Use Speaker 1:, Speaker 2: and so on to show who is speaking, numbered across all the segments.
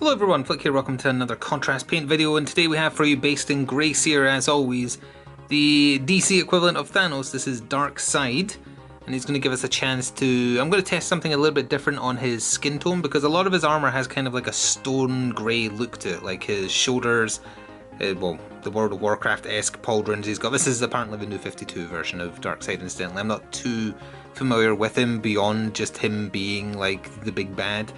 Speaker 1: Hello everyone, Flik here, welcome to another contrast paint video, and today we have for you, based in Grey Seer as always, the DC equivalent of Thanos. This is Darkseid, and he's going to give us a chance to... I'm going to test something a little bit different on his skin tone, because a lot of his armour has kind of like a stone grey look to it, like his shoulders, well, the World of Warcraft-esque pauldrons he's got. This is apparently the new 52 version of Darkseid, incidentally. I'm not too familiar with him beyond just him being like the big bad.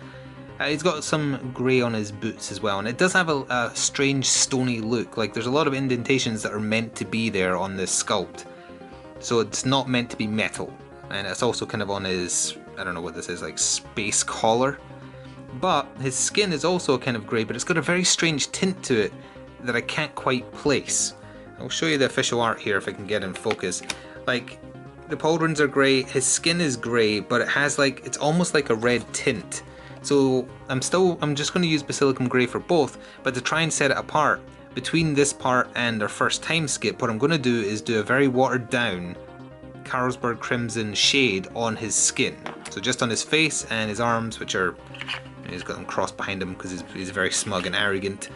Speaker 1: He's got some grey on his boots as well, and it does have a strange stony look. Like, there's a lot of indentations that are meant to be there on this sculpt, so it's not meant to be metal. And it's also kind of on his, I don't know what this is, like space collar. But his skin is also kind of grey, but it's got a very strange tint to it that I can't quite place. I'll show you the official art here if I can get in focus. Like, the pauldrons are grey, his skin is grey, but it has like, it's almost like a red tint. So I'm just going to use Basilicum Grey for both, but to try and set it apart, between this part and their first time skip, what I'm going to do is do a very watered down Carlsberg Crimson shade on his skin. So just on his face and his arms, which are, he's got them crossed behind him because he's very smug and arrogant.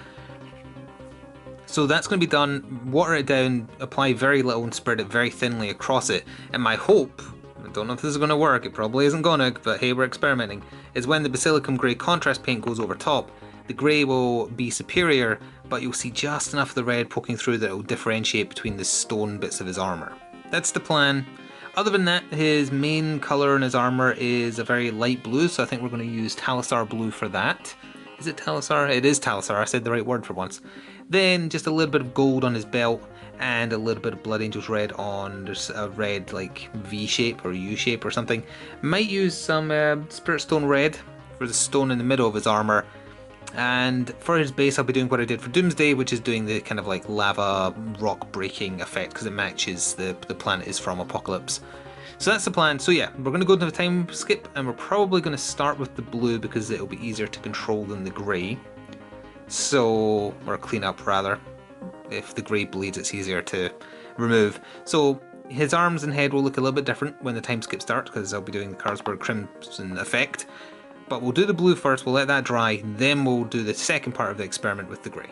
Speaker 1: So that's going to be done, water it down, apply very little and spread it very thinly across it, and my hope, I don't know if this is going to work, it probably isn't going to, but hey, we're experimenting, is when the Basilicum Grey contrast paint goes over top, the grey will be superior, but you'll see just enough of the red poking through that it will differentiate between the stone bits of his armour. That's the plan. Other than that, his main colour in his armour is a very light blue, so I think we're going to use Talisar blue for that. Is it Talisar? It is Talisar, I said the right word for once. Then just a little bit of gold on his belt, and a little bit of Blood Angel's red on, there's a red like V shape or U shape or something. Might use some Spirit Stone red for the stone in the middle of his armour. And for his base I'll be doing what I did for Doomsday, which is doing the kind of like lava rock breaking effect, because it matches the planet is from Apocalypse. So that's the plan. So yeah, we're going to go to the time skip, and we're probably going to start with the blue because it'll be easier to control than the grey. So, or clean up rather. If the grey bleeds, it's easier to remove. So his arms and head will look a little bit different when the time skip starts, because I'll be doing the Carlsberg Crimson effect. But we'll do the blue first, we'll let that dry, then we'll do the second part of the experiment with the grey.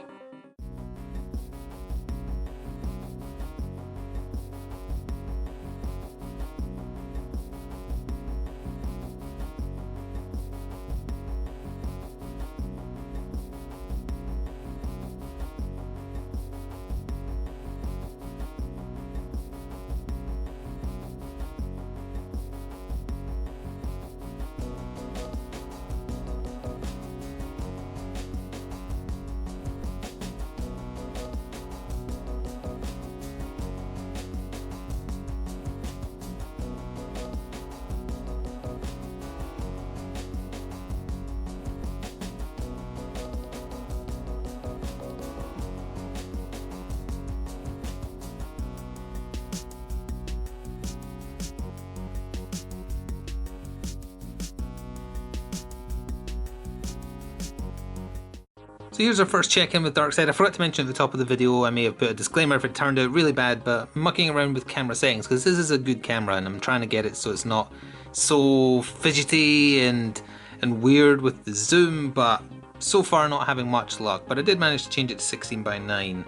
Speaker 1: So here's our first check-in with Darkseid. I forgot to mention at the top of the video, I may have put a disclaimer if it turned out really bad, but mucking around with camera settings, because this is a good camera and I'm trying to get it so it's not so fidgety and weird with the zoom, but so far not having much luck. But I did manage to change it to 16:9,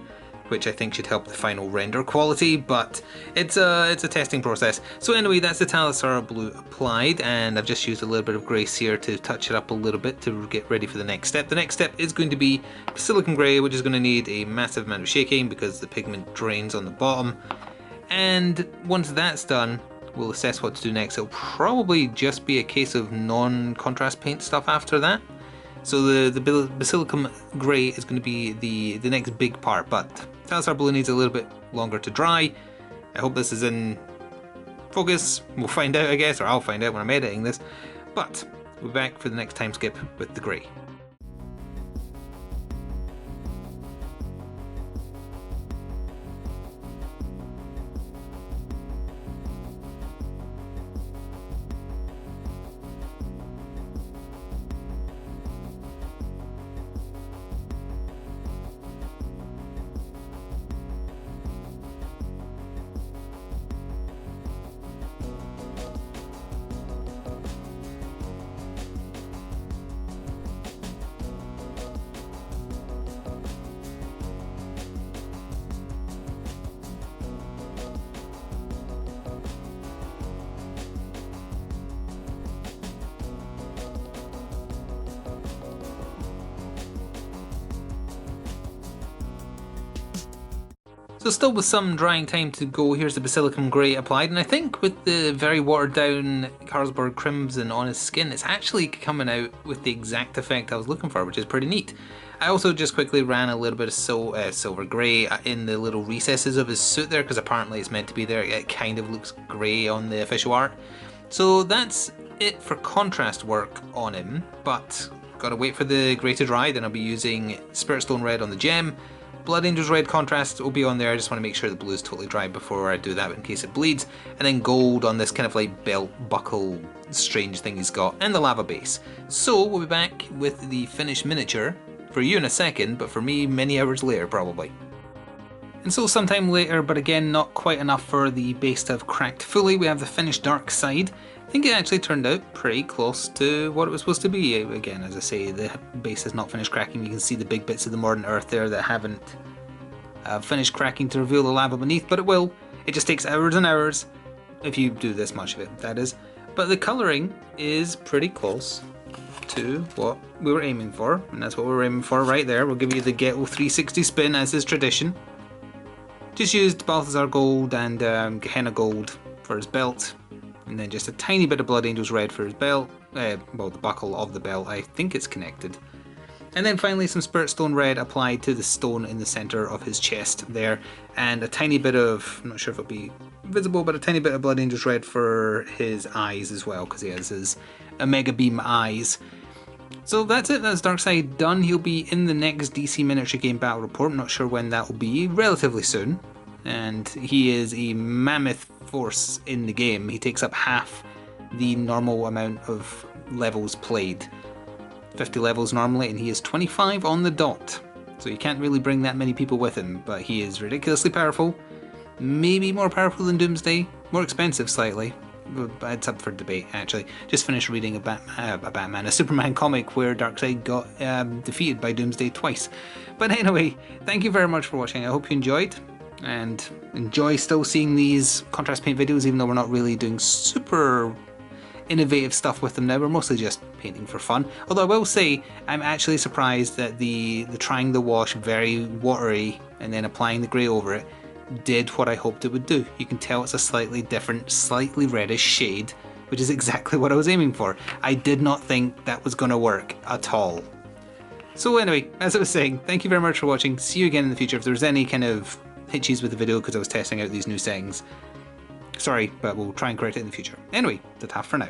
Speaker 1: which I think should help the final render quality, but it's a testing process. So anyway, that's the Talisar blue applied, and I've just used a little bit of Grey Seer to touch it up a little bit to get ready for the next step. The next step is going to be Basilicum Grey, which is going to need a massive amount of shaking because the pigment drains on the bottom. And once that's done, we'll assess what to do next. It'll probably just be a case of non-contrast paint stuff after that. So the Basilicum Grey is going to be the next big part, but Talisar Blue needs a little bit longer to dry. I hope this is in focus. We'll find out, I guess, or I'll find out when I'm editing this. But we'll be back for the next time skip with the grey. So still with some drying time to go, here's the Basilicum Grey applied, and I think with the very watered down Carlsberg Crimson on his skin, it's actually coming out with the exact effect I was looking for, which is pretty neat. I also just quickly ran a little bit of silver grey in the little recesses of his suit there, because apparently it's meant to be there. It kind of looks grey on the official art. So that's it for contrast work on him, but gotta wait for the grey to dry. Then I'll be using Spiritstone Red on the gem. Blood Angel's Red contrast will be on there. I just want to make sure the blue is totally dry before I do that in case it bleeds. And then gold on this kind of like belt buckle strange thing he's got, and the lava base. So we'll be back with the finished miniature for you in a second, but for me many hours later probably. And so sometime later, but again not quite enough for the base to have cracked fully, we have the finished Darkseid. I think it actually turned out pretty close to what it was supposed to be. Again, as I say, the base has not finished cracking. You can see the big bits of the modern earth there that haven't finished cracking to reveal the lava beneath, but it will. It just takes hours and hours if you do this much of it, that is. But the colouring is pretty close to what we were aiming for, and that's what we're aiming for right there. We'll give you the Ghetto 360 spin as is tradition. Just used Balthazar Gold and Gehenna Gold for his belt, and then just a tiny bit of Blood Angel's Red for his belt, well, the buckle of the belt, I think it's connected. And then finally some Spiritstone Red applied to the stone in the centre of his chest there, and a tiny bit of, I'm not sure if it'll be visible, but a tiny bit of Blood Angel's Red for his eyes as well, because he has his Omega Beam eyes. So that's it, that's Darkseid done. He'll be in the next DC miniature game battle report. I'm not sure when that will be, relatively soon. And he is a mammoth force in the game. He takes up half the normal amount of levels played. 50 levels normally, and he is 25 on the dot. So you can't really bring that many people with him, but he is ridiculously powerful. Maybe more powerful than Doomsday, more expensive slightly. But it's up for debate, actually. Just finished reading a Superman comic where Darkseid got defeated by Doomsday twice. But anyway, thank you very much for watching. I hope you enjoyed, and enjoy still seeing these contrast paint videos, even though we're not really doing super innovative stuff with them now. We're mostly just painting for fun. Although I will say, I'm actually surprised that the trying the wash very watery and then applying the grey over it did what I hoped it would do. You can tell it's a slightly different, slightly reddish shade, which is exactly what I was aiming for. I did not think that was going to work at all. So anyway, as I was saying, thank you very much for watching. See you again in the future. If there's any kind of hitches with the video because I was testing out these new settings, sorry, but we'll try and correct it in the future. Anyway, that's half for now.